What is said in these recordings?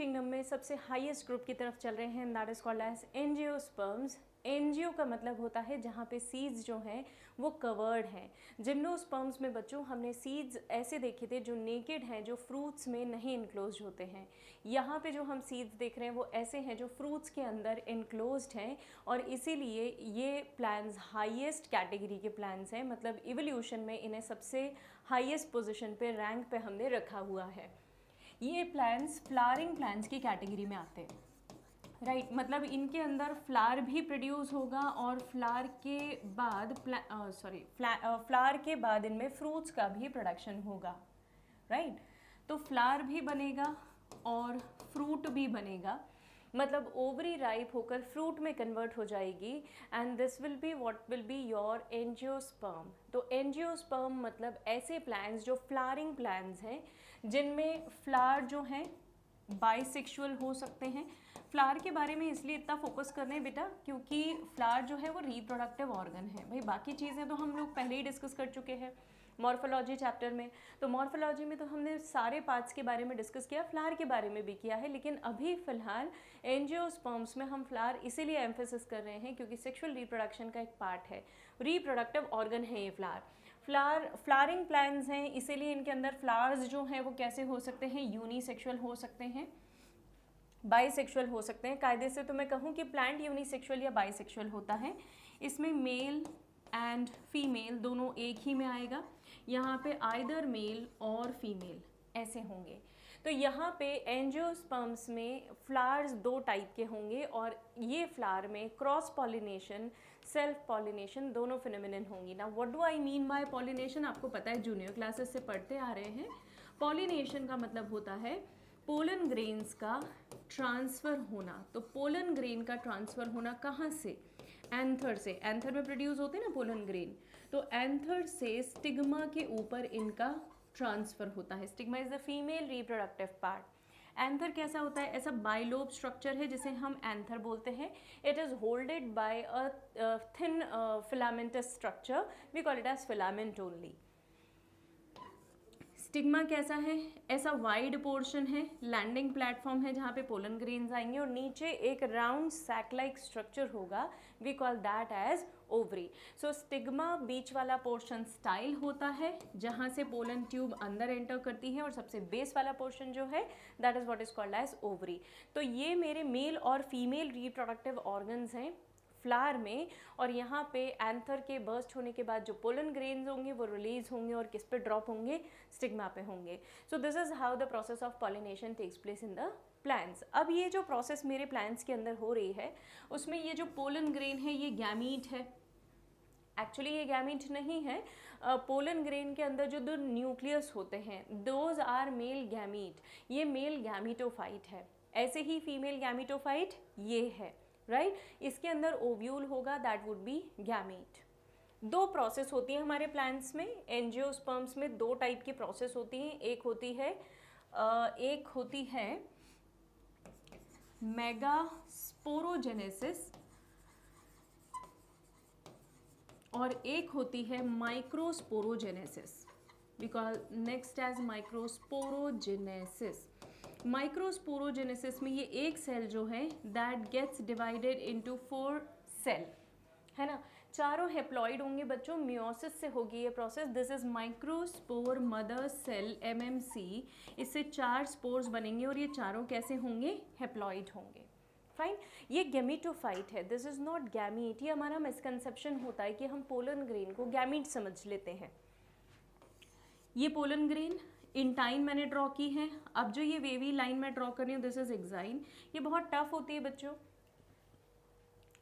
Kingdom में सबसे highest group की तरफ चल रहे हैं, that is called as angiosperms. Angio का मतलब होता है जहाँ पे सीड्स जो हैं वो कवर्ड हैं। जिम्नोस्पर्म्स में बच्चों हमने सीड्स ऐसे देखे थे जो नेकेड हैं, जो फ्रूट्स में नहीं इनक्लोज होते हैं। यहाँ पे जो हम सीड्स देख रहे हैं वो ऐसे हैं जो फ्रूट्स के अंदर इनक्लोज्ड हैं, और इसीलिए ये प्लांट्स हाईएस्ट कैटेगरी के प्लांट्स हैं, मतलब इवोल्यूशन में इन्हें सबसे हाईएस्ट पोजीशन पे, रैंक पे हमने रखा हुआ है। ये प्लांट्स फ्लावरिंग प्लांट्स की कैटेगरी में आते हैं, राइट मतलब इनके अंदर फ्लावर भी प्रोड्यूस होगा और फ्लावर के बाद फ्लावर के बाद इनमें फ्रूट्स का भी प्रोडक्शन होगा, राइट तो फ्लावर भी बनेगा और फ्रूट भी बनेगा, मतलब ओवरी राइप होकर फ्रूट में कन्वर्ट हो जाएगी, and this will be what will be your angiosperm. तो एंजियोस्पर्म मतलब ऐसे प्लांट्स जो फ्लावरिंग प्लांट्स हैं, जिनमें फ्लावर जो हैं बाइसेक्सुअल हो सकते हैं। फ्लावर के बारे में इसलिए इतना फोकस कर रहे हैं बेटा क्योंकि फ्लावर जो है वो रिप्रोडक्टिव ऑर्गन है। भाई बाकी चीज़ें तो हम लोग पहले ही डिस्कस कर चुके हैं मॉर्फोलॉजी चैप्टर में। तो मॉर्फोलॉजी में तो हमने सारे पार्ट्स के बारे में डिस्कस किया, फ्लावर के बारे में भी किया है, लेकिन अभी फ़िलहाल एंजियोस्पर्म्स में हम फ्लावर इसीलिए एम्फेसिस कर रहे हैं क्योंकि सेक्सुअल रिप्रोडक्शन का एक पार्ट है, रिप्रोडक्टिव ऑर्गन है ये फ्लावरिंग प्लांट्स हैं, इसीलिए इनके अंदर फ्लावर्स जो हैं वो कैसे हो सकते हैं, यूनिसेक्सुअल हो सकते हैं, बाइसेक्सुअल हो सकते हैं। कायदे से तो मैं कहूँ कि प्लांट यूनिसेक्सुअल या बाइसेक्सुअल होता है। इसमें मेल एंड फीमेल दोनों एक ही में आएगा, यहाँ पे आइदर मेल और फीमेल ऐसे होंगे। तो यहाँ पे एंजियोस्पर्म्स में फ्लावर्स दो टाइप के होंगे, और ये फ्लावर में क्रॉस पॉलिनेशन, सेल्फ पॉलिनेशन दोनों फिनोमिनन होंगी। ना what do I mean by pollination, आपको पता है जूनियर क्लासेस से पढ़ते आ रहे हैं। पॉलिनेशन का मतलब होता है पोलन ग्रेन्स का ट्रांसफ़र होना। तो पोलन ग्रेन का ट्रांसफ़र होना कहाँ से, एंथर से। एंथर में प्रोड्यूस होते हैं ना पोलन ग्रेन, तो एंथर से स्टिग्मा के ऊपर इनका ट्रांसफ़र होता है। Stigma is the female reproductive part. Anther कैसा होता है, ऐसा बाइलोब स्ट्रक्चर है जिसे हम एंथर बोलते हैं। It is holded by a thin filamentous structure, we call it as filament only. Stigma कैसा है, ऐसा वाइड पोर्शन है, लैंडिंग प्लेटफॉर्म है जहाँ पे पोलन ग्रेन्स आएंगे, और नीचे एक राउंड सैक लाइक स्ट्रक्चर होगा, we call that as ovary. So stigma बीच वाला पोर्शन स्टाइल होता है जहाँ से पोलन ट्यूब अंदर एंटर करती है, और सबसे बेस वाला पोर्शन जो है that is what is called as ovary. तो ये मेरे मेल और फीमेल रिप्रोडक्टिव ऑर्गन्स हैं फ्लावर में, और यहाँ पे एंथर के बर्स्ट होने के बाद जो पोलन ग्रेन्स होंगे वो रिलीज होंगे और किस पे ड्रॉप होंगे, स्टिग्मा पे होंगे। So this is how the process of pollination takes place in the plants. अब ये जो प्रोसेस मेरे प्लांट्स के अंदर हो रही है उसमें ये जो पोलन ग्रेन है ये गैमीट है। एक्चुअली ये गैमीट नहीं है, पोलन ग्रेन के अंदर जो दो न्यूक्लियस होते हैं दोज आर मेल गैमीट, ये मेल गैमीटोफाइट है। ऐसे ही फीमेल गैमीटोफाइट ये है, राइट इसके अंदर ओव्यूल होगा, दैट वुड बी गैमीट। दो प्रोसेस होती है हमारे प्लांट्स में, एंजियोस्पर्म्स में दो टाइप की प्रोसेस होती हैं। एक होती है मेगास्पोरोजेनेसिस और एक होती है microsporogenesis. We call next as microsporogenesis. Microsporogenesis में ये एक सेल जो है that gets divided into 4 cell, है ना, चारों हेप्लॉइड होंगे बच्चों, मियोसिस से होगी ये process. This is microspore mother cell MMC, इससे 4 स्पोर्स बनेंगे और ये चारों कैसे होंगे, हेप्लॉइड होंगे। फाइन, ये गैमीटोफाइट है, दिस इज नॉट गैमीट। ये हमारा मिसकंसेप्शन होता है कि हम पोलन ग्रेन को गैमीट समझ लेते हैं। ये पोलन ग्रेन इंटाइन मैंने ड्रॉ की है। अब जो ये वेवी लाइन मैं ड्रॉ कर रही हूँ दिस इज एक्साइन। ये बहुत टफ होती है बच्चों,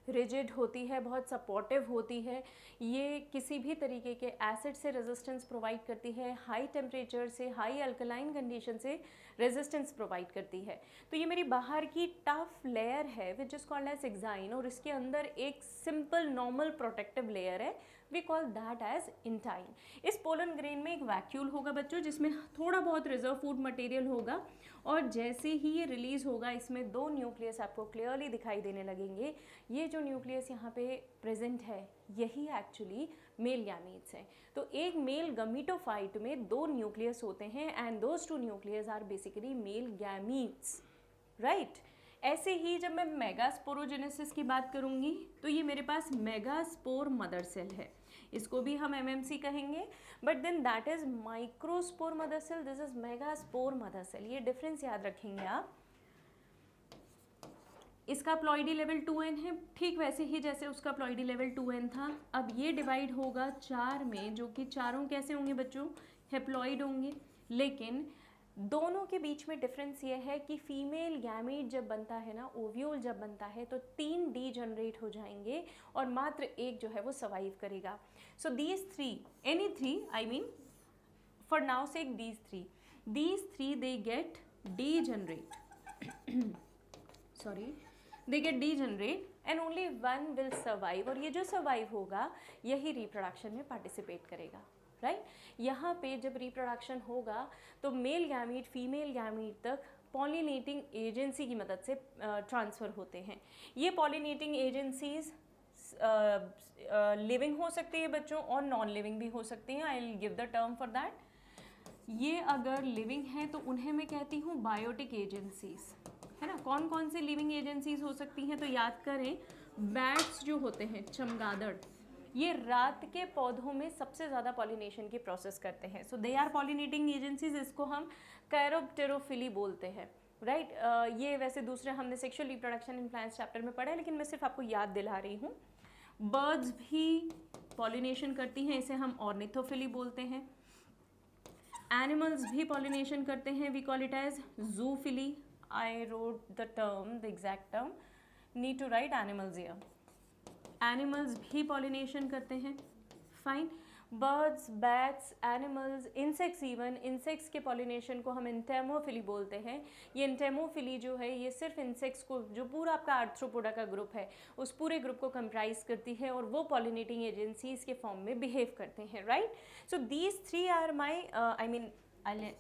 रिजिड होती है, बहुत सपोर्टिव होती है, ये किसी भी तरीके के एसिड से रेजिस्टेंस प्रोवाइड करती है, हाई टेम्परेचर से, हाई अल्कलाइन कंडीशन से रेजिस्टेंस प्रोवाइड करती है। तो ये मेरी बाहर की टफ लेयर है which is called as exine, और इसके अंदर एक सिंपल नॉर्मल प्रोटेक्टिव लेयर है, we call that as intine. इस पोलन ग्रेन में एक वैक्यूल होगा बच्चों जिसमें थोड़ा बहुत रिजर्व फूड मटेरियल होगा, और जैसे ही ये रिलीज होगा इसमें 2 न्यूक्लियस आपको क्लियरली दिखाई देने लगेंगे। ये जो न्यूक्लियस यहाँ पे प्रेजेंट है यही एक्चुअली मेल गैमीट्स हैं। तो एक मेल गमीटोफाइट में 2 न्यूक्लियस होते हैं and those 2 nucleus are basically male gametes. Right. ऐसे ही जब मैं मेगास्पोरोजेनेसिस की बात करूँगी तो ये मेरे पास मेगास्पोर मदर सेल है, इसको भी हम एमएमसी कहेंगे, but then that is microspore mother cell, this is megaspore mother cell. ये डिफरेंस याद रखेंगे आप। इसका प्लॉइडी लेवल 2n है, ठीक वैसे ही जैसे उसका प्लॉइडी लेवल 2n था। अब ये डिवाइड होगा 4 में, जो कि चारों कैसे होंगे बच्चों, हेप्लॉइड होंगे। लेकिन दोनों के बीच में डिफरेंस ये है कि फीमेल गैमीट जब बनता है ना, ओव्यूल जब बनता है, तो 3 डीजनरेट हो जाएंगे और मात्र एक जो है वो सर्वाइव करेगा। So these 3, any 3, I mean for now sake these three they get degenerate sorry, they get degenerate and only one will survive, और ये जो सर्वाइव होगा यही रिप्रोडक्शन में पार्टिसिपेट करेगा, राइट। यहाँ पे जब रिप्रोडक्शन होगा तो मेल गैमीट फीमेल गैमीट तक पॉलिनेटिंग एजेंसी की मदद से ट्रांसफ़र होते हैं। ये पॉलिनेटिंग एजेंसीज लिविंग हो सकती है बच्चों और नॉन लिविंग भी हो सकती हैं। I will give the term for that. ये अगर लिविंग है तो उन्हें मैं कहती हूँ बायोटिक एजेंसीज, है ना। कौन कौन सी लिविंग एजेंसीज हो सकती हैं, तो याद करें, बैट्स जो होते हैं, चमगादड़, ये रात के पौधों में सबसे ज़्यादा पॉलिनेशन की प्रोसेस करते हैं। सो दे आर पॉलिनेटिंग एजेंसीज, इसको हम कैरोप्टेरोफिली बोलते हैं, राइट। ये वैसे दूसरे हमने sexual reproduction in plants chapter में पढ़ा है, लेकिन मैं सिर्फ आपको याद दिला रही हूँ। बर्ड्स भी पॉलिनेशन करती हैं, इसे हम ऑर्निथोफिली बोलते हैं। एनिमल्स भी पॉलिनेशन करते हैं, we call it as zoophily. I wrote the term, the exact term, need to write animals here. Animals भी पॉलिनेशन करते हैं, fine. Birds, bats, animals, insects, even insects के पॉलिनेशन को हम एंटेमोफिली बोलते हैं। ये एंटेमोफिली जो है ये सिर्फ इंसेक्ट्स को, जो पूरा आपका आर्थ्रोपोडा का ग्रुप है, उस पूरे ग्रुप को कंप्राइज करती है और वो पॉलिनेटिंग एजेंसीज के फॉर्म में बिहेव करते हैं, right. So these 3 are my, I mean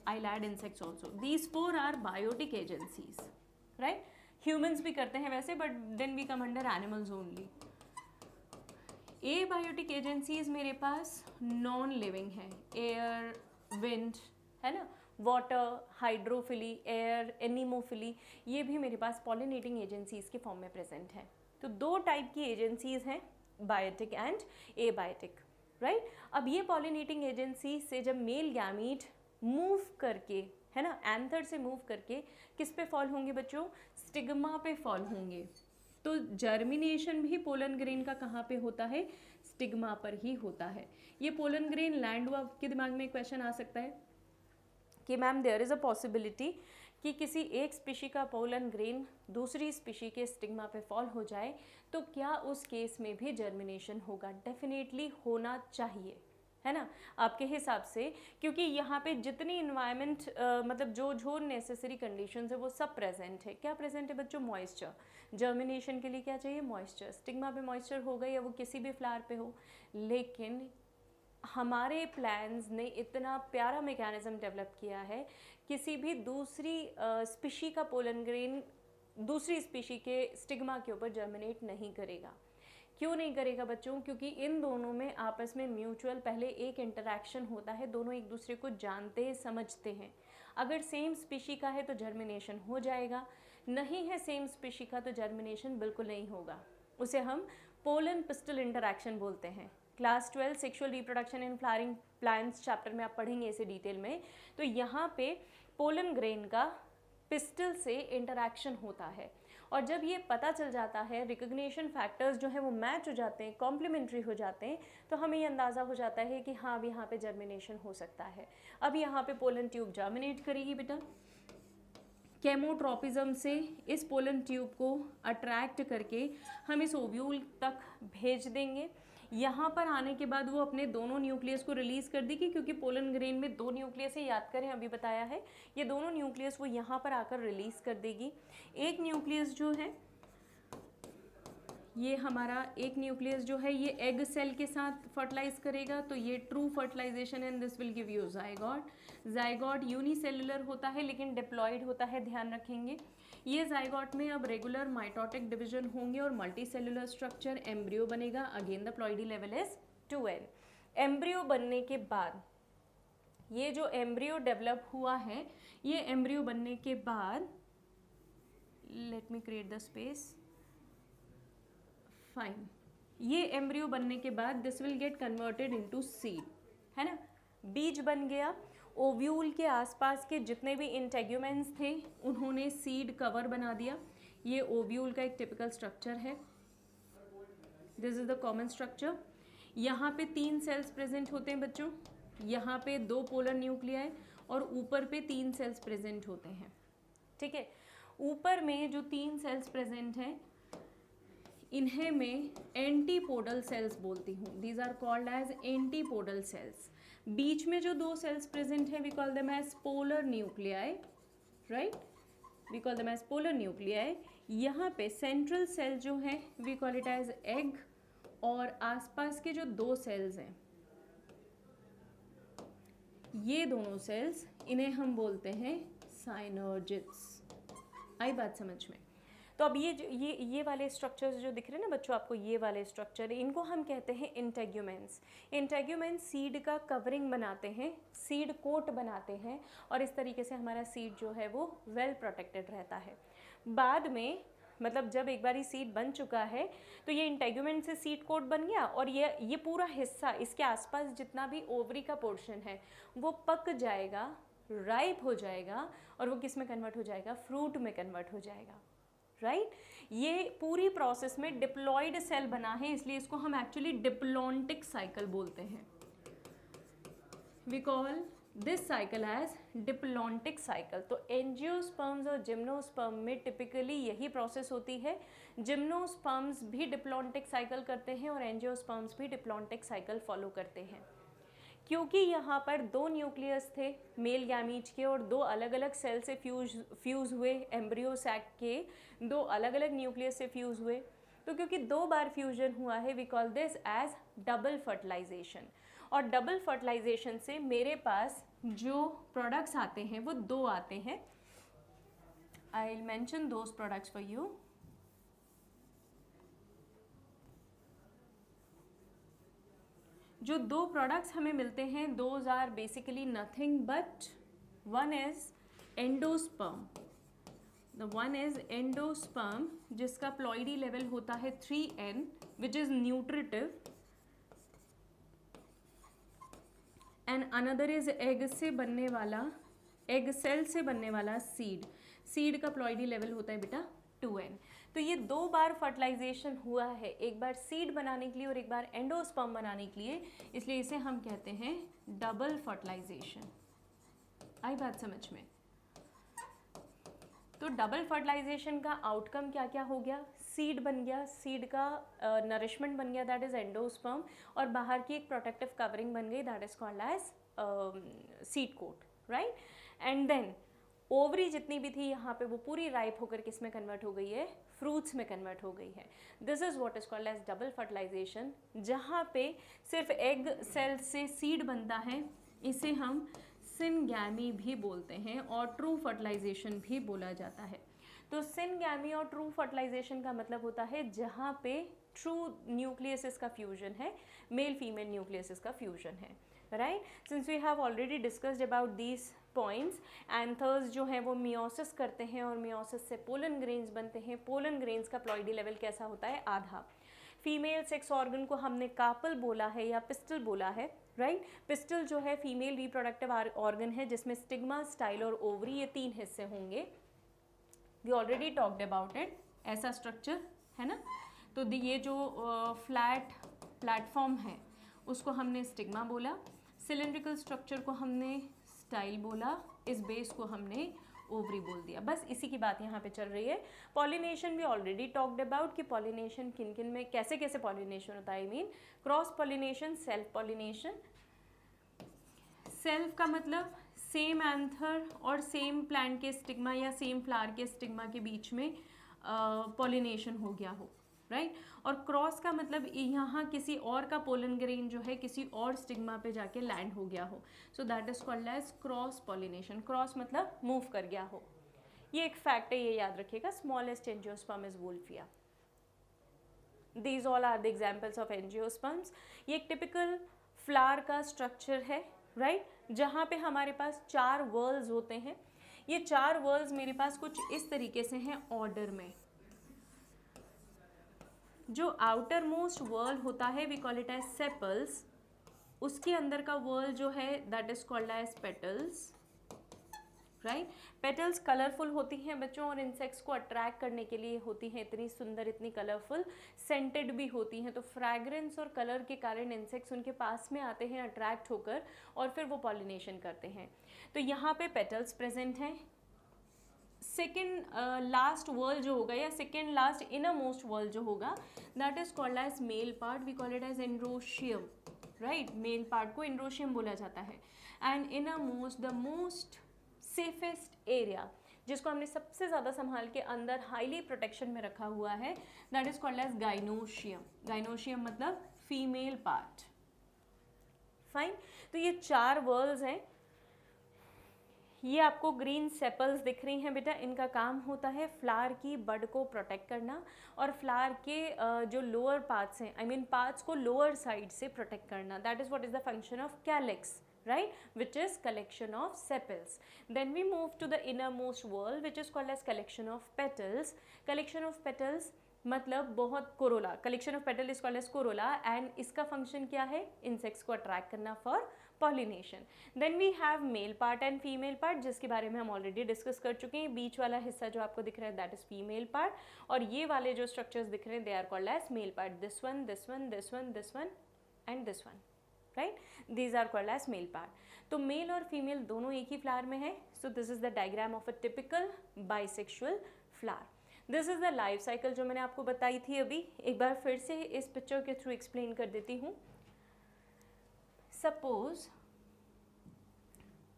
I'll add insects also. These 4 are biotic agencies, right? Humans भी करते हैं वैसे, but then we come under animals only. Abiotic agencies मेरे पास नॉन लिविंग है, एयर, विंड, है ना, वाटर, हाइड्रोफिली, एयर, एनीमोफिली, ये भी मेरे पास पॉलिनेटिंग एजेंसीज के फॉर्म में प्रेजेंट है। तो 2 टाइप की एजेंसीज हैं, बायोटिक एंड एबायोटिक, राइट। अब ये पॉलिनेटिंग एजेंसी से जब मेल गैमीट मूव करके, है ना, एंथर से मूव करके किस पे फॉल होंगे बच्चों, स्टिग्मा पे फॉल होंगे। तो जर्मिनेशन भी पोलन ग्रेन का कहाँ पे होता है, स्टिग्मा पर ही होता है। ये पोलन ग्रेन लैंड हुआ, आपके दिमाग में क्वेश्चन आ सकता है कि ma'am there is a possibility कि किसी एक स्पीशी का पोलन ग्रेन दूसरी स्पीशी के स्टिग्मा पे फॉल हो जाए, तो क्या उस केस में भी जर्मिनेशन होगा? डेफिनेटली होना चाहिए, है ना, आपके हिसाब से, क्योंकि यहाँ पे जितनी इन्वायरमेंट मतलब जो नेसेसरी कंडीशंस है वो सब प्रेजेंट है। क्या प्रेजेंट है बच्चों? मॉइस्चर। जर्मिनेशन के लिए क्या चाहिए? मॉइस्चर। स्टिग्मा पे मॉइस्चर होगा या वो किसी भी फ्लावर पे हो, लेकिन हमारे प्लांट्स ने इतना प्यारा मैकेनिज्म डेवलप किया है, किसी भी दूसरी स्पीशी का पोलन ग्रेन दूसरी स्पीशी के स्टिग्मा के ऊपर जर्मिनेट नहीं करेगा। क्यों नहीं करेगा बच्चों? क्योंकि इन दोनों में आपस में म्यूचुअल पहले एक इंटरैक्शन होता है, दोनों एक दूसरे को जानते समझते हैं। अगर सेम स्पीशी का है तो जर्मिनेशन हो जाएगा, नहीं है सेम स्पीशी का तो जर्मिनेशन बिल्कुल नहीं होगा। उसे हम पोलन पिस्टल इंटरैक्शन बोलते हैं। Class 12 sexual reproduction in flowering plants chapter में आप पढ़ेंगे इसे डिटेल में। तो यहाँ पे पोलन ग्रेन का पिस्टल से इंटरैक्शन होता है, और जब ये पता चल जाता है, रिकग्निशन फैक्टर्स जो है वो मैच हो जाते हैं, कॉम्प्लीमेंट्री हो जाते हैं, तो हमें ये अंदाज़ा हो जाता है कि हाँ अब यहाँ पे जर्मिनेशन हो सकता है। अब यहाँ पे पोलन ट्यूब जर्मिनेट करेगी बेटा, केमोट्रोपिज्म से इस पोलन ट्यूब को अट्रैक्ट करके हम इस ओव्यूल तक भेज देंगे। यहाँ पर आने के बाद वो अपने दोनों न्यूक्लियस को रिलीज़ कर देगी, क्योंकि पोलन ग्रेन में 2 न्यूक्लियस है, याद करें अभी बताया है। ये दोनों न्यूक्लियस वो यहाँ पर आकर रिलीज़ कर देगी। एक न्यूक्लियस जो है ये हमारा एक न्यूक्लियस जो है ये एग सेल के साथ फर्टिलाइज करेगा, तो ये true fertilisation and this will give you zygote. Zygote unicellular होता है लेकिन डिप्लॉयड होता है, ध्यान रखेंगे। ये जाइगोट में अब रेगुलर माइटोटिक डिवीजन होंगे और मल्टी सेलुलर स्ट्रक्चर, एम्ब्रियो बनेगा। Again the ploidy level is 2n। Embryo बनने के बाद ये जो एम्ब्रियो डेवलप हुआ है, ये एम्ब्रियो बनने के बाद let me create the space, fine. ये एम्ब्रियो बनने के बाद this will get converted into seed, है ना, बीज बन गया। ओव्यूल के आसपास के जितने भी इंटेग्यूमेंट्स थे उन्होंने सीड कवर बना दिया। ये ओव्यूल का एक टिपिकल स्ट्रक्चर है, this is the common structure. यहाँ पे 3 सेल्स प्रेजेंट होते हैं बच्चों, यहाँ पे 2 पोलर न्यूक्लियाई और ऊपर पे 3 सेल्स प्रेजेंट होते हैं, ठीक है। ऊपर में जो 3 सेल्स प्रेजेंट हैं इन्हें मैं एंटीपोडल सेल्स बोलती हूँ, these are called as antipodal cells. बीच में जो 2 सेल्स प्रेजेंट हैं we call them as polar nuclei, right, we call them as polar nuclei. यहाँ पे सेंट्रल सेल जो है we call it as egg, और आसपास के जो 2 सेल्स हैं ये दोनों सेल्स, इन्हें हम बोलते हैं साइनर्जिड्स। आई बात समझ में? तो अब ये वाले स्ट्रक्चर्स जो दिख रहे हैं ना बच्चों आपको, ये वाले स्ट्रक्चर इनको हम कहते हैं इंटेग्यूमेंट्स। इंटेग्यूमेंट्स सीड का कवरिंग बनाते हैं, सीड कोट बनाते हैं, और इस तरीके से हमारा सीड जो है वो वेल प्रोटेक्टेड रहता है। बाद में मतलब जब एक बार सीड बन चुका है तो ये इंटेग्यूमेंट से सीड कोट बन गया, और ये पूरा हिस्सा, इसके आसपास जितना भी ओवरी का पोर्शन है वो पक जाएगा, राइप हो जाएगा, और वो किस में कन्वर्ट हो जाएगा, फ्रूट में कन्वर्ट हो जाएगा, राइट। ये पूरी प्रोसेस में डिप्लॉयड सेल बना है, इसलिए इसको हम एक्चुअली डिप्लॉन्टिक साइकिल बोलते हैं। We call this cycle as diplontic cycle. तो एंजियोस्पर्म्स और जिम्नोस्पर्म में टिपिकली यही प्रोसेस होती है। जिम्नोस्पर्म्स भी डिप्लॉन्टिक साइकिल करते हैं और एंजियोस्पर्म्स भी डिप्लॉन्टिक साइकिल फॉलो करते हैं। क्योंकि यहाँ पर 2 न्यूक्लियस थे मेल गैमीट के, और 2 अलग अलग सेल से फ्यूज़ हुए, एम्ब्रियो सैक के 2 अलग अलग न्यूक्लियस से फ्यूज़ हुए, तो क्योंकि 2 बार फ्यूजन हुआ है we call this as double fertilisation. और डबल फर्टिलाइजेशन से मेरे पास जो प्रोडक्ट्स आते हैं वो 2 आते हैं। I will mention those products for you. जो 2 प्रोडक्ट्स हमें मिलते हैं those are basically nothing but one is endosperm. The one is endosperm जिसका प्लॉइडी लेवल होता है 3n which is nutritive, and another is egg से बनने वाला, एग सेल से बनने वाला सीड। सीड का प्लॉइडी लेवल होता है बेटा 2n। तो ये 2 बार फर्टिलाइजेशन हुआ है, एक बार सीड बनाने के लिए और एक बार एंडोस्पर्म बनाने के लिए, इसलिए इसे हम कहते हैं डबल फर्टिलाइजेशन। आई बात समझ में? तो डबल फर्टिलाइजेशन का आउटकम क्या क्या हो गया, सीड बन गया, सीड का नरिशमेंट बन गया दैट इज एंडोस्पर्म, और बाहर की एक प्रोटेक्टिव कवरिंग बन गई that is called as seed coat, right. And then ovary जितनी भी थी यहाँ पे वो पूरी राइप होकर किस में कन्वर्ट हो गई है, फ्रूट्स में कन्वर्ट हो गई है। This is what is called as double fertilisation. जहाँ पे सिर्फ एग सेल से सीड बनता है इसे हम सिनगैमी भी बोलते हैं, और ट्रू फर्टिलाइजेशन भी बोला जाता है। तो सिनगैमी और ट्रू फर्टिलाइजेशन का मतलब होता है जहाँ पे ट्रू न्यूक्लियस का फ्यूजन है, मेल फीमेल न्यूक्लियस का फ्यूजन है, right. Since we have already discussed about these points, anthers जो हैं वो मियोसिस करते हैं और मियोसिस से पोलन ग्रेन्स बनते हैं। पोलन ग्रेन्स का प्लॉइडी लेवल कैसा होता है, आधा। फीमेल सेक्स ऑर्गन को हमने कार्पल बोला है या पिस्टल बोला है, राइट। पिस्टल जो है फीमेल रिप्रोडक्टिव ऑर्गन है जिसमें स्टिग्मा, स्टाइल और ओवरी ये 3 हिस्से होंगे। We already talked about it, ऐसा स्ट्रक्चर है ना। तो ये जो फ्लैट प्लेटफॉर्म है उसको हमने स्टिग्मा बोला, सिलिंड्रिकल स्ट्रक्चर को हमने स्टाइल बोला, इस बेस को हमने ओवरी बोल दिया। बस इसी की बात यहाँ पे चल रही है। पॉलिनेशन भी ऑलरेडी टॉक्ड अबाउट कि पॉलिनेशन किन किन में कैसे कैसे पॉलिनेशन होता है। I mean cross pollination, self pollination. Self का मतलब सेम एंथर और सेम प्लांट के स्टिग्मा या सेम फ्लावर के स्टिग्मा के बीच में पॉलिनेशन हो गया हो, राइट। और क्रॉस का मतलब यहाँ किसी और का पोलन ग्रेन जो है किसी और स्टिग्मा पे जाके लैंड हो गया हो, so that is called as cross pollination. Cross मतलब मूव कर गया हो। ये एक फैक्ट है, ये याद रखिएगा। Smallest angiosperm is Wolffia. These all are the examples of angiosperms. ये एक टिपिकल फ्लावर का स्ट्रक्चर है, राइट, जहाँ पे हमारे पास 4 व्हर्ल्स होते हैं। ये 4 वर्ल्स मेरे पास कुछ इस तरीके से हैं ऑर्डर में। जो आउटर मोस्ट वर्ल होता है we call it as sepals, उसके अंदर का वर्ल जो है that is called as petals, right. Petals colourful होती हैं बच्चों और इंसेक्ट्स को अट्रैक्ट करने के लिए होती हैं, इतनी सुंदर, इतनी कलरफुल, सेंटेड भी होती हैं, तो फ्रैग्रेंस और कलर के कारण इंसेक्ट्स उनके पास में आते हैं अट्रैक्ट होकर और फिर वो पॉलिनेशन करते हैं। तो यहाँ पे पेटल्स प्रेजेंट हैं। सेकेंड लास्ट वर्ल जो होगा या second last inner most whorl जो होगा that is called as male part, we call it as androecium, right. Male part को एंड्रोशियम बोला जाता है। And inner most the most safest area जिसको हमने सबसे ज़्यादा संभाल के अंदर हाईली प्रोटेक्शन में रखा हुआ है that is called as gynoecium. Gynoecium मतलब फीमेल पार्ट, फाइन। तो ये 4 वर्ल्स हैं। ये आपको ग्रीन सेपल्स दिख रही हैं बेटा, इनका काम होता है फ्लावर की बड को प्रोटेक्ट करना और फ्लावर के जो लोअर पार्ट्स हैं, आई मीन पार्ट्स को लोअर साइड से प्रोटेक्ट करना। That is what is the function of calyx, right, which is collection of sepals. Then we move to the innermost whorl which is called as collection of petals. Collection of petals मतलब बहुत Corolla, collection of petal is called as corolla and इसका function क्या है, insects को attract करना for pollination. Then we have male part and female part जिसके बारे में हम already discuss कर चुके हैं। बीच वाला हिस्सा जो आपको दिख रहा है that is female part और ये वाले जो structures दिख रहे हैं they are called as male part. This one, this one, this one, this one and this one. Right, these are called as male part. तो मेल और फीमेल दोनों एक ही फ्लावर में है। So this is the diagram of a typical bisexual flower. This is the life cycle जो मैंने आपको बताई थी अभी, एक बार फिर से इस पिक्चर के थ्रू एक्सप्लेन कर देती हूँ। सपोज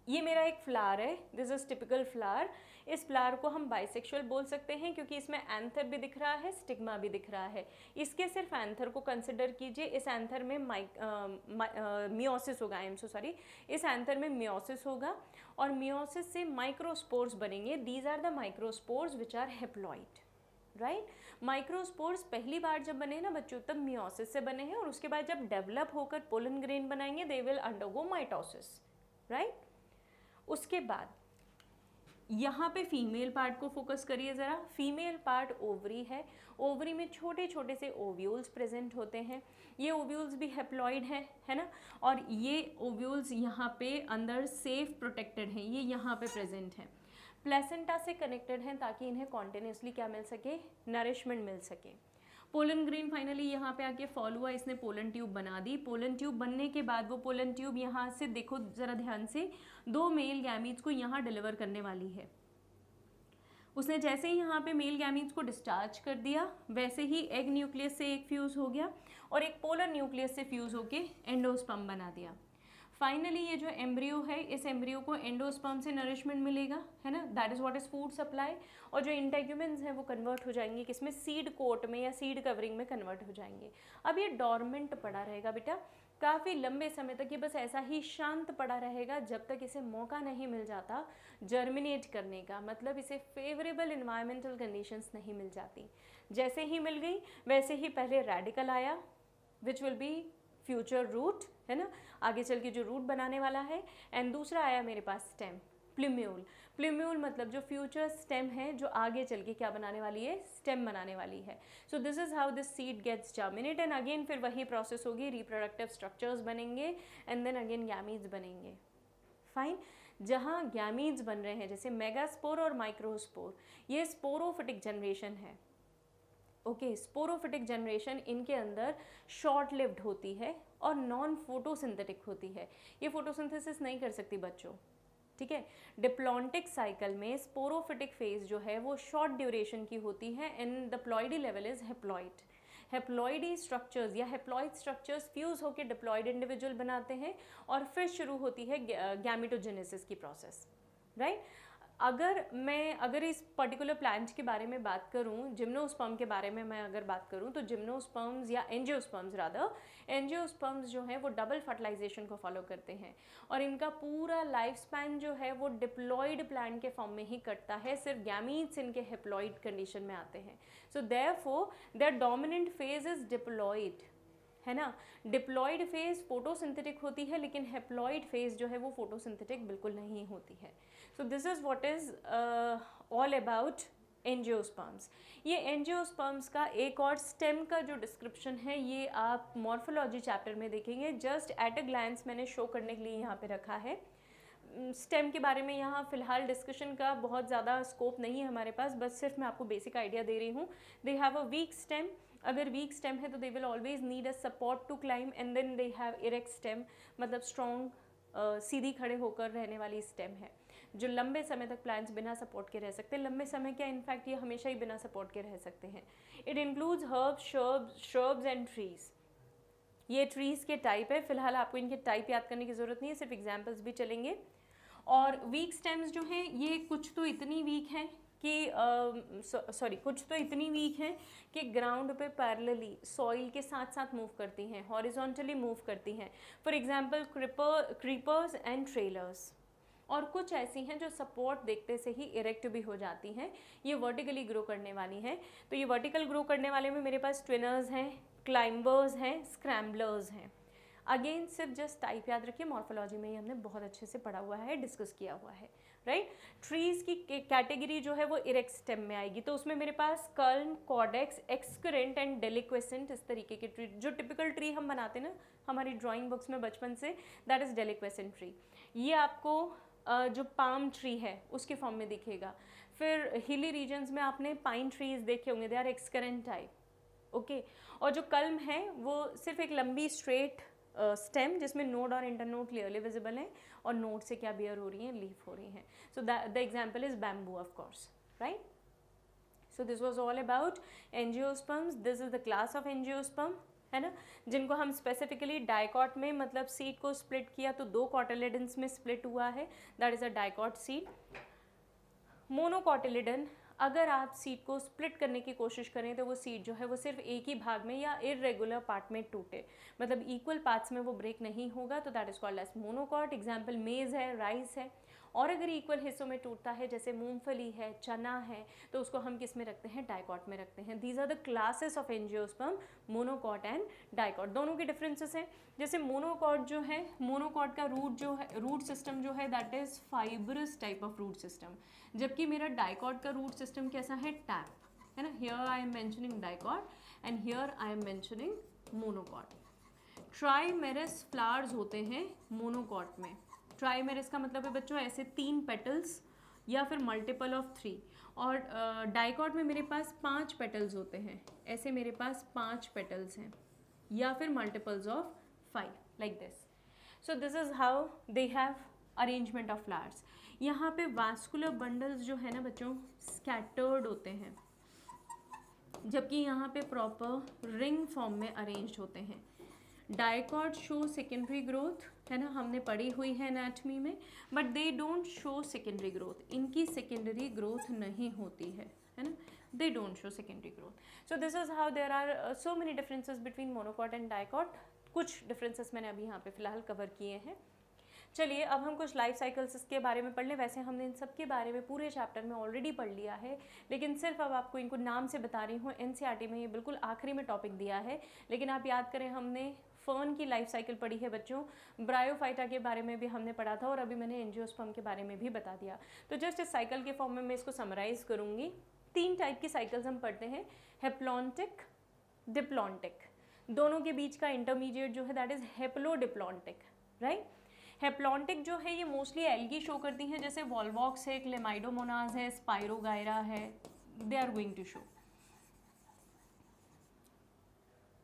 ये मेरा एक फ्लावर है, दिस इज टिपिकल फ्लावर। इस फ्लावर को हम बाइसेक्सुअल बोल सकते हैं क्योंकि इसमें एंथर भी दिख रहा है, स्टिग्मा भी दिख रहा है। इसके सिर्फ एंथर को कंसिडर कीजिए। इस एंथर में मियोसिस होगा, आई एम सो सॉरी, इस एंथर में मियोसिस होगा और मियोसिस से माइक्रोस्पोर्स बनेंगे। These are the microspores which are haploid, right. Microspores पहली बार जब बने ना बच्चों तब मियोसिस से बने हैं और उसके बाद जब डेवलप होकर पोलन ग्रेन बनाएंगे they will undergo mitosis, right. उसके बाद यहाँ पे फीमेल पार्ट को फोकस करिए ज़रा। फीमेल पार्ट ओवरी है, ओवरी में छोटे छोटे से ओव्यूल्स प्रेजेंट होते हैं। ये ओव्यूल्स भी हेप्लॉइड है ना, और ये ओव्यूल्स यहाँ पे अंदर सेफ प्रोटेक्टेड हैं, ये यहाँ पे प्रेजेंट हैं। प्लेसेंटा से कनेक्टेड हैं ताकि इन्हें कॉन्टिन्यूसली क्या मिल सके, नरिशमेंट मिल सके। पोलन ग्रेन फाइनली यहाँ पे आके फॉल हुआ, इसने पोलन ट्यूब बना दी। पोलन ट्यूब बनने के बाद वो पोलन ट्यूब यहाँ से देखो ज़रा ध्यान से, 2 मेल गैमीट्स को यहाँ डिलीवर करने वाली है। उसने जैसे ही यहाँ पे मेल गैमीट्स को डिस्चार्ज कर दिया वैसे ही एग न्यूक्लियस से एक फ्यूज़ हो गया और एक पोलर न्यूक्लियस से फ्यूज़ होके एंडोस्पर्म बना दिया। फाइनली ये जो एम्ब्रियो है, इस एम्ब्रियो को एंडोस्पर्म से नरिशमेंट मिलेगा, है ना, that is what is food supply. और जो इंटेग्यूमेंट्स हैं वो कन्वर्ट हो जाएंगे किसमें, सीड कोट में या सीड कवरिंग में कन्वर्ट हो जाएंगे। अब ये डॉर्मेंट पड़ा रहेगा बेटा काफ़ी लंबे समय तक, ये बस ऐसा ही शांत पड़ा रहेगा जब तक इसे मौका नहीं मिल जाता जर्मिनेट करने का, मतलब इसे फेवरेबल इन्वायरमेंटल कंडीशंस नहीं मिल जाती। जैसे ही मिल गई वैसे ही पहले रेडिकल आया which will be future root, है ना, आगे चल के जो रूट बनाने वाला है। एंड दूसरा आया मेरे पास स्टेम, प्लूम्यूल। प्लूम्यूल मतलब जो फ्यूचर स्टेम है जो आगे चल के क्या बनाने वाली है, स्टेम बनाने वाली है। So this is how this seed gets germinate and again फिर वही प्रोसेस होगी, रिप्रोडक्टिव स्ट्रक्चर्स बनेंगे एंड देन अगेन गैमीट्स बनेंगे। फाइन, जहाँ गैमीट्स बन रहे हैं जैसे मेगास्पोर और माइक्रोस्पोर, ये स्पोरोफिटिक जनरेशन है। ओके, स्पोरोफिटिक जनरेशन इनके अंदर शॉर्ट लिव्ड होती है और नॉन फोटोसिंथेटिक होती है। ये फोटोसिंथेसिस नहीं कर सकती बच्चों, ठीक है। डिप्लॉन्टिक साइकिल में स्पोरोफिटिक फेज जो है वो शॉर्ट ड्यूरेशन की होती है and the ploidy level is haploid. Haploidy structures या हेप्लॉइड स्ट्रक्चर्स फ्यूज होकर डिप्लॉइड इंडिविजुअल बनाते हैं और फिर शुरू होती है गैमेटोजेनेसिस की प्रोसेस, राइट। अगर इस पर्टिकुलर प्लांट के बारे में बात करूं, जिम्नोस्पर्म के बारे में मैं अगर बात करूं तो जिम्नोस्पर्म्स या एंजियोस्पर्म्स रादर, एंजियोस्पर्म्स जो हैं वो डबल फर्टिलाइजेशन को फॉलो करते हैं और इनका पूरा लाइफ स्पैन जो है वो डिप्लॉइड प्लांट के फॉर्म में ही कटता है, सिर्फ गैमीट्स इनके हेप्लॉइड कंडीशन में आते हैं। So therefore their dominant phase is diploid है ना। डिप्लॉयड फेज फोटोसिंथेटिक होती है, लेकिन हेप्लॉयड फेज जो है वो फोटोसिंथेटिक बिल्कुल नहीं होती है। So this is what is all about angiosperms. ये एंजियोस्पर्म्स का एक और स्टेम का जो डिस्क्रिप्शन है ये आप मॉर्फोलॉजी चैप्टर में देखेंगे। जस्ट एट अ ग्लैंस मैंने शो करने के लिए यहाँ पे रखा है। स्टेम के बारे में यहाँ फ़िलहाल डिस्कशन का बहुत ज़्यादा स्कोप नहीं है हमारे पास, बस सिर्फ मैं आपको बेसिक आइडिया दे रही हूँ। They have a weak stem, अगर वीक स्टेम है तो they will always need a support to climb, and then they have erect stem, मतलब स्ट्रॉन्ग सीधी खड़े होकर रहने वाली स्टेम है जो लंबे समय तक प्लांट्स बिना सपोर्ट के रह सकते हैं। लंबे समय क्या, इनफैक्ट ये हमेशा ही बिना सपोर्ट के रह सकते हैं। It includes herbs, shrubs and trees. ये ट्रीज़ के टाइप है, फिलहाल आपको इनके टाइप याद करने की ज़रूरत नहीं है, सिर्फ एग्जाम्पल्स भी चलेंगे। और वीक स्टेम्स जो हैं ये कुछ तो इतनी वीक हैं कि कुछ तो इतनी वीक हैं कि ग्राउंड पे पैरेलली सॉइल के साथ साथ मूव करती हैं, हॉरिजॉन्टली मूव करती हैं। For example creepers and trailers. और कुछ ऐसी हैं जो सपोर्ट देखते से ही इरेक्ट भी हो जाती हैं, ये वर्टिकली ग्रो करने वाली हैं। तो ये वर्टिकल ग्रो करने वाले में मेरे पास ट्विनर्स हैं, क्लाइंबर्स हैं, स्क्रैम्बलर्स हैं। अगेन सिर्फ जस्ट टाइप याद रखिए, मॉर्फोलॉजी में ही हमने बहुत अच्छे से पढ़ा हुआ है, डिस्कस किया हुआ है, राइट। ट्रीज़ की कैटेगरी जो है वो इरेक्ट स्टेम में आएगी, तो उसमें मेरे पास कल्म, कॉडेक्स, एक्सक्रेंट एंड डेलिक्वेसेंट, इस तरीके के ट्री, जो टिपिकल ट्री हम बनाते हैं ना हमारी ड्राइंग बुक्स में बचपन से, दैट इज़ डेलिक्वेसेंट ट्री। ये आपको जो पाम ट्री है उसके फॉर्म में दिखेगा। फिर हिली रीजन्स में आपने पाइन ट्रीज देखे होंगे, they are excurrent type, okay. और जो कल्म है वो सिर्फ एक लंबी स्ट्रेट स्टेम जिसमें नोड और इंटरनोड क्लियरली विजिबल है, और नोड से क्या बियर हो रही हैं, लीफ हो रही हैं। So the example is bamboo of course, right. So this was all about angiosperms. This is the class of angiosperm, है ना, जिनको हम स्पेसिफिकली डाइकॉट में, मतलब सीड को स्प्लिट किया तो 2 कॉटिलिडन्स में स्प्लिट हुआ है, that is a dicot seed. मोनोकॉटिलिडन, अगर आप सीड को स्प्लिट करने की कोशिश करें तो वो सीड जो है वो सिर्फ एक ही भाग में या इरेगुलर पार्ट में टूटे, मतलब इक्वल पार्ट्स में वो ब्रेक नहीं होगा, तो that is called as monocot. Example maize है, राइस है। और अगर इक्वल हिस्सों में टूटता है जैसे मूंगफली है, चना है, तो उसको हम किस में रखते हैं, डाइकॉट में रखते हैं। These are the classes of angiosperm, monocot and dicot. दोनों के डिफरेंसेस हैं। जैसे मोनोकॉट जो है, मोनोकॉट का रूट जो है, रूट सिस्टम जो है that is fibrous type of root system, जबकि मेरा डाइकॉट का रूट सिस्टम कैसा है, टैप, है ना। Here I am mentioning dicot and here I am mentioning monocot. ट्राइमेरस flowers होते हैं मोनोकॉट में। ट्राइमेरस का मतलब है बच्चों ऐसे 3 पेटल्स या फिर मल्टीपल ऑफ 3, और डाइकॉट में मेरे पास 5 पेटल्स होते हैं, ऐसे मेरे पास 5 पेटल्स हैं, या फिर multiples of 5, like this. So this is how they have arrangement of flowers. यहाँ पे वास्कुलर बंडल्स जो है ना बच्चों, स्कैटर्ड होते हैं, जबकि यहाँ पे प्रॉपर रिंग फॉर्म में अरेंज्ड होते हैं। डाइकॉट शो सेकेंडरी ग्रोथ, है ना, हमने पढ़ी हुई है एनाटॉमी में, but they don't show secondary growth, इनकी सेकेंडरी ग्रोथ नहीं होती है ना, they don't show secondary growth. So this is how there are so many differences between monocot and dicot. कुछ डिफरेंसेस मैंने अभी यहाँ पे फिलहाल कवर किए हैं। चलिए अब हम कुछ लाइफ साइकिल्स के बारे में पढ़ लें। वैसे हमने इन सब के बारे में पूरे चैप्टर में ऑलरेडी पढ़ लिया है, लेकिन सिर्फ अब आपको इनको नाम से बता रही हूँ। एनसीईआरटी में ये बिल्कुल आखिरी में टॉपिक दिया है, लेकिन आप याद करें हमने फर्न की लाइफ साइकिल पढ़ी है बच्चों, ब्रायोफाइटा के बारे में भी हमने पढ़ा था, और अभी मैंने एंजियोस्पर्म के बारे में भी बता दिया। तो जस्ट इस साइकिल के फॉर्म में मैं इसको समराइज करूँगी। 3 टाइप की साइकिल्स हम पढ़ते हैं, हेप्लॉन्टिक, डिप्लॉन्टिक। दोनों के बीच का इंटरमीडिएट जो है दैट इज हेप्लोडिप्लॉन्टिक, राइट। हेप्लॉन्टिक जो है ये मोस्टली एल्गी शो करती हैं, जैसे वॉल्वॉक्स है, क्लेमाइडोमोनाज है, स्पाइरोगायरा है, they are going to show,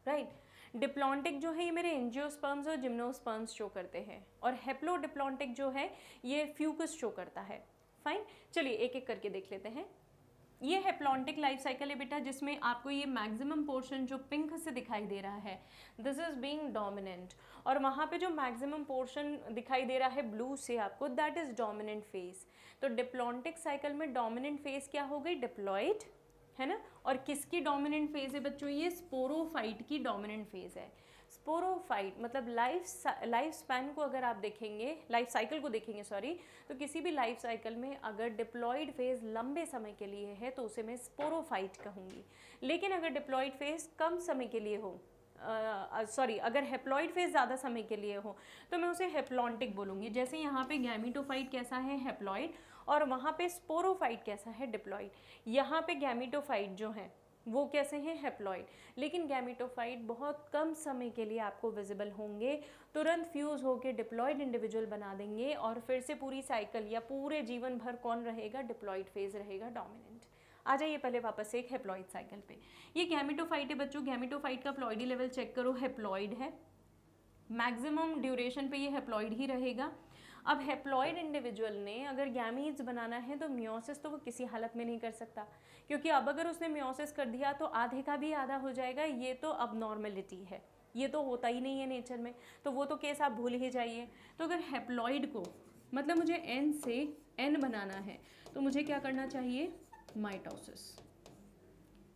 right. Diplontic जो है ये मेरे एंजियोस्पर्म्स और जिम्नोस्पर्म्स शो करते हैं, और हेप्लोडिप्लॉन्टिक जो है ये फ्यूकस शो करता है। फाइन, चलिए एक एक करके देख लेते हैं। ये हेप्लॉन्टिक लाइफ साइकिल है बेटा, जिसमें आपको ये मैक्सिमम पोर्शन जो पिंक से दिखाई दे रहा है, दिस इज बीइंग डोमिनेंट, और वहाँ पे जो मैक्सिमम पोर्शन दिखाई दे रहा है ब्लू से आपको, दैट इज डोमिनेंट फेज। तो डिप्लॉन्टिक साइकिल में डोमिनेंट फेज क्या हो गई, डिप्लॉइड, है ना। और किसकी डोमिनेंट फेज है बच्चों, ये स्पोरोफाइट की डोमिनेंट फेज है। स्पोरोफाइट मतलब लाइफ स्पैन को अगर आप देखेंगे, लाइफ साइकिल को देखेंगे सॉरी, तो किसी भी लाइफ साइकिल में अगर डिप्लॉइड फेज लंबे समय के लिए है तो उसे मैं स्पोरोफाइट कहूँगी, लेकिन अगर डिप्लॉइड फेज कम समय के लिए हो सॉरी अगर हेप्लॉइड फेज ज़्यादा समय के लिए हो तो मैं उसे हेप्लॉन्टिक बोलूँगी। जैसे यहाँ पे गैमीटोफाइट कैसा है, हेप्लॉइड, और वहाँ पे स्पोरोफाइट कैसा है, डिप्लॉइड। यहाँ पे गैमीटोफाइट जो है वो कैसे हैं, हेप्लॉइड। लेकिन गैमीटोफाइट बहुत कम समय के लिए आपको विजिबल होंगे, तुरंत फ्यूज़ होकर डिप्लॉइड इंडिविजुअल बना देंगे और फिर से पूरी साइकिल या पूरे जीवन भर कौन रहेगा, डिप्लॉइड फेज रहेगा डोमिनेंट। आ जाइए पहले वापस से एक हेप्लॉइड साइकिल पे। ये गैमीटोफाइट है बच्चों, गैमीटोफाइट का प्लॉइडी लेवल चेक करो, हेप्लॉइड है, मैक्सिमम ड्यूरेशन पे ये हेप्लॉइड ही रहेगा। अब हेप्लॉइड इंडिविजुअल ने अगर गैमीट्स बनाना है तो मियोसिस तो वो किसी हालत में नहीं कर सकता, क्योंकि अब अगर उसने मियोसिस कर दिया तो आधे का भी आधा हो जाएगा। ये तो अब नॉर्मेलिटी है, ये तो होता ही नहीं है नेचर में, तो वो तो केस आप भूल ही जाइए। तो अगर हेप्लॉइड को मतलब मुझे एन से एन बनाना है तो मुझे क्या करना चाहिए, माइटोसिस।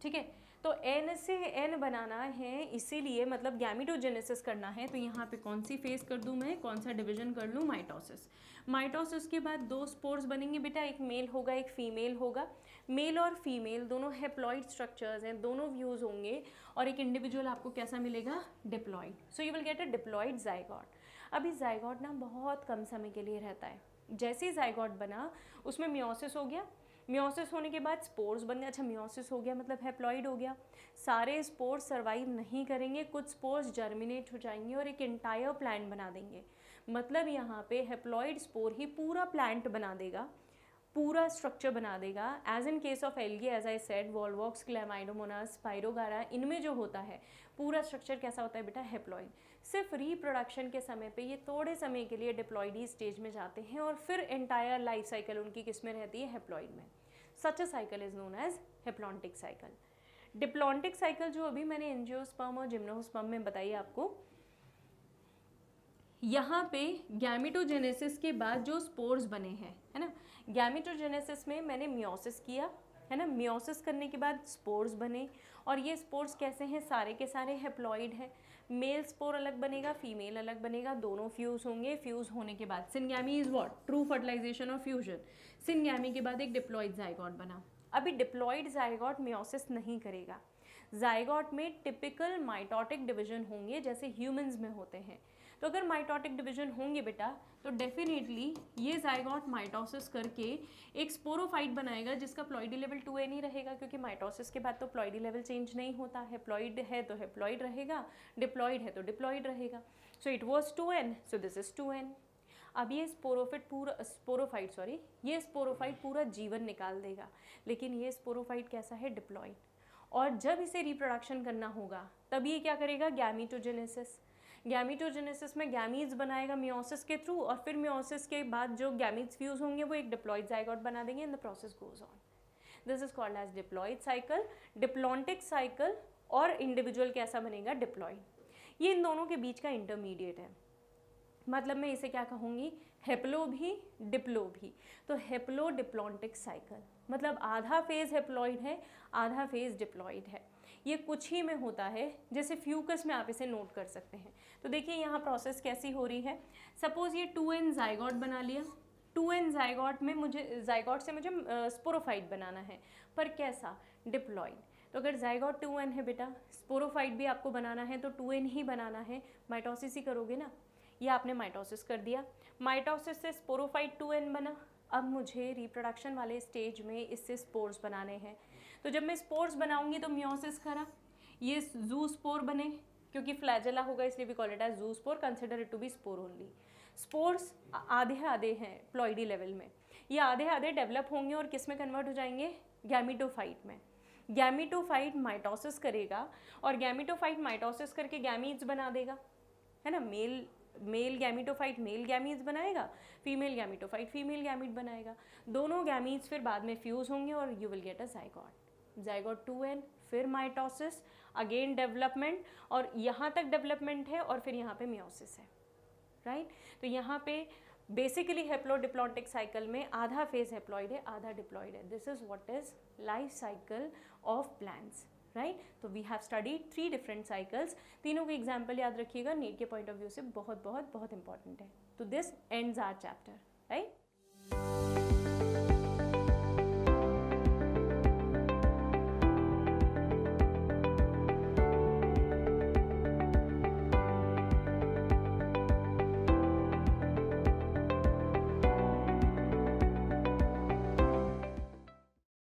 ठीक है, तो एन से एन बनाना है, इसीलिए मतलब गैमीटोजेनेसिस करना है, तो यहाँ पे कौन सी फेज कर दूँ मैं, कौन सा डिवीजन कर लूँ, माइटोसिस। माइटोसिस के बाद दो स्पोर्स बनेंगे बेटा, एक मेल होगा एक फीमेल होगा। मेल और फीमेल दोनों हेप्लॉइड स्ट्रक्चर्स हैं, दोनों व्यूज होंगे और एक इंडिविजुअल आपको कैसा मिलेगा, diploid. So you will get a diploid zygote. अभी जाइगोट ना बहुत कम समय के लिए रहता है। जैसे ही जाइगोट बना उसमें मियोसिस हो गया, मियोसिस होने के बाद स्पोर्स बन गए। अच्छा, मियोसिस हो गया मतलब हेप्लॉइड हो गया। सारे स्पोर्स सर्वाइव नहीं करेंगे, कुछ स्पोर्स जर्मिनेट हो जाएंगे और एक एंटायर प्लांट बना देंगे। मतलब यहाँ पे हेप्लॉइड स्पोर ही पूरा प्लांट बना देगा, पूरा स्ट्रक्चर बना देगा। As in case of algae, as I said, volvox, chlamydomonas, spirogyra, इनमें जो होता है पूरा स्ट्रक्चर कैसा होता है बेटा, हेप्लॉइड। सिर्फ रिप्रोडक्शन के समय पे ये थोड़े समय के लिए डिप्लॉइडी स्टेज में जाते हैं और फिर एंटायर लाइफ साइकिल उनकी किस में रहती है, हेप्लॉइड में। Such a cycle is known as haplontic cycle. Diplontic cycle जो अभी मैंने एंजियोस्पर्म और जिम्नोस्पर्म में बताई आपको, यहाँ पे गैमीटोजेनेसिस के बाद जो स्पोर्स बने हैं, है ना, गैमीटोजेनेसिस में मैंने मियोसिस किया, है ना, मियोसिस करने के बाद स्पोर्स बने और ये स्पोर्स कैसे हैं, सारे के सारे हेप्लॉइड हैं। मेल स्पोर अलग बनेगा, फीमेल अलग बनेगा, दोनों फ्यूज होंगे। फ्यूज होने के बाद syngamy is what, true fertilisation और फ्यूजन। सिनगैमी के बाद एक डिप्लॉइड जाइगोट बना। अभी डिप्लॉइड जाइगोट मियोसिस नहीं करेगा, जाइगोट में टिपिकल माइटोटिक डिवीजन होंगे जैसे ह्यूमंस में होते हैं। तो अगर माइटोटिक डिवीजन होंगे बेटा तो डेफिनेटली ये जाइगोट माइटोसिस करके एक स्पोरोफाइट बनाएगा जिसका प्लॉइडी लेवल 2n ही रहेगा, क्योंकि माइटोसिस के बाद तो प्लॉइडी लेवल चेंज नहीं होता। हेप्लॉइड है तो हेप्लॉइड रहेगा, डिप्लॉइड है तो डिप्लॉइड रहेगा। So it was 2n, so this is 2n। अब ये ये स्पोरोफाइट पूरा जीवन निकाल देगा, लेकिन ये स्पोरोफाइट कैसा है, डिप्लॉइड। और जब इसे रिप्रोडक्शन करना होगा तब ये क्या करेगा, गैमीटोजेनेसिस। गैमीटोजेनेसिस में गैमीट्स बनाएगा मियोसिस के थ्रू और फिर मियोसिस के बाद जो गैमीट्स फ्यूज होंगे वो एक डिप्लॉइड जाइगोट बना देंगे and the process goes on. This is called as diploid cycle, diplontic cycle. और इंडिविजुअल कैसा बनेगा, डिप्लॉइड। ये इन दोनों के बीच का इंटरमीडिएट है, मतलब मैं इसे क्या कहूँगी, हेप्लो भी डिप्लो भी। तो हेप्लो डिप्लॉन्टिक साइकिल मतलब आधा फेज हेप्लॉइड है, आधा फेज डिप्लॉइड है। ये कुछ ही में होता है, जैसे फ्यूकस में आप इसे नोट कर सकते हैं। तो देखिए यहाँ प्रोसेस कैसी हो रही है। सपोज ये 2n जाइगोट बना लिया, 2n जाइगोट में मुझे जाइगोट से मुझे स्पोरोफाइट बनाना है, पर कैसा, डिप्लॉइड। तो अगर जाइगोट 2n है बेटा, स्पोरोफाइट भी आपको बनाना है तो 2n ही बनाना है, माइटोसिस ही करोगे ना। ये आपने माइटोसिस कर दिया, माइटोसिस से स्पोरोफाइट 2n बना। अब मुझे रिप्रोडक्शन वाले स्टेज में इससे स्पोर्स बनाने हैं। तो जब मैं स्पोर्स बनाऊंगी तो मियोसिस करा, ये जू स्पोर बने, क्योंकि फ्लैजेला होगा इसलिए we call it as zoospore, consider it to be spore only. Spores आधे आधे हैं प्लॉइडी लेवल में, ये आधे आधे डेवलप होंगे और किस में कन्वर्ट हो जाएंगे, गैमीटोफाइट में। गैमीटोफाइट माइटोसिस करेगा और गैमीटोफाइट माइटोसिस करके गैमीट्स बना देगा, है ना। मेल गैमीटोफाइट मेल गैमीट्स बनाएगा, फीमेल गैमीटोफाइट फीमेल गैमीट बनाएगा। दोनों गैमीट्स फिर बाद में फ्यूज होंगे और you will get a zygote 2n, फिर माइटोसिस, अगेन डेवलपमेंट, और यहाँ तक डेवलपमेंट है और फिर यहाँ पे मियोसिस है, राइट। तो यहाँ पे बेसिकली हेप्लोडिप्लॉन्टिक साइकिल में आधा फेज हेप्लॉइड है, आधा डिप्लॉइड है। This is what is life cycle of plants, right. तो we have studied 3 different cycles. तीनों के एग्जाम्पल याद रखिएगा, नीट के पॉइंट ऑफ व्यू से बहुत बहुत बहुत इंपॉर्टेंट है। तो this ends our chapter, right.